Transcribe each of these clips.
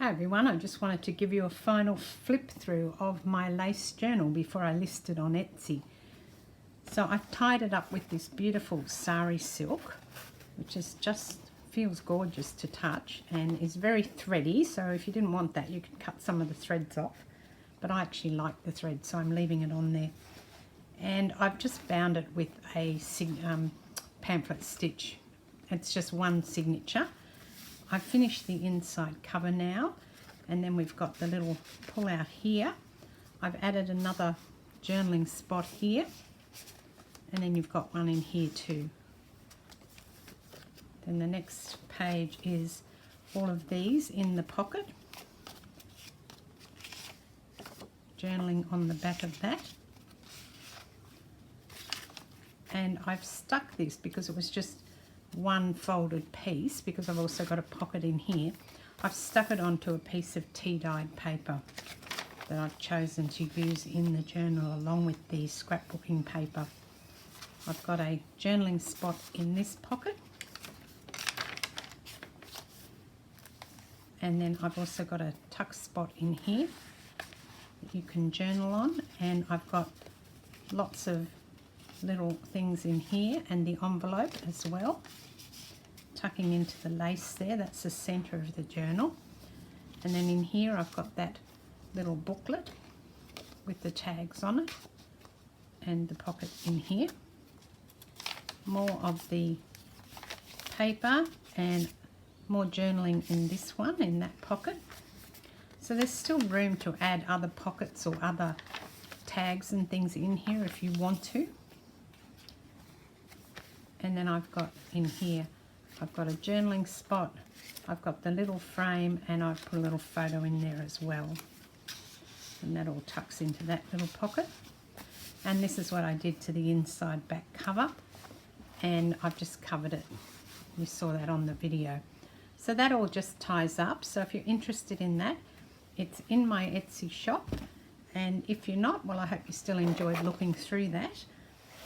Hi everyone, I just wanted to give you a final flip through of my lace journal before I list it on Etsy. So I've tied it up with this beautiful sari silk, which is just feels gorgeous to touch and is very thready. So if you didn't want that, you could cut some of the threads off, but I actually like the thread, so I'm leaving it on there. And I've just bound it with a pamphlet stitch. It's just one signature. I've finished the inside cover now, and then we've got the little pull out here. I've added another journaling spot here, and then you've got one in here too. Then the next page is all of these in the pocket, journaling on the back of that. And I've stuck this because it was just one folded piece, because I've also got a pocket in here. I've stuck it onto a piece of tea dyed paper that I've chosen to use in the journal along with the scrapbooking paper. I've got a journaling spot in this pocket, and then I've also got a tuck spot in here that you can journal on, and I've got lots of little things in here and the envelope as well, tucking into the lace there. That's the center of the journal. And then in here I've got that little booklet with the tags on it, and the pocket in here, more of the paper and more journaling in this one, in that pocket. So there's still room to add other pockets or other tags and things in here if you want to. And then I've got in here, I've got a journaling spot, I've got the little frame, and I've put a little photo in there as well. And that all tucks into that little pocket. And this is what I did to the inside back cover, and I've just covered it. You saw that on the video. So that all just ties up. So if you're interested in that, it's in my Etsy shop. And if you're not, well, I hope you still enjoyed looking through that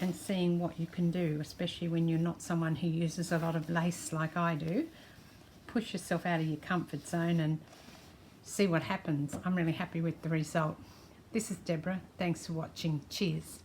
and seeing what you can do, especially when you're not someone who uses a lot of lace like I do. Push yourself out of your comfort zone and see what happens. I'm really happy with the result. This is Deborah. Thanks for watching. Cheers.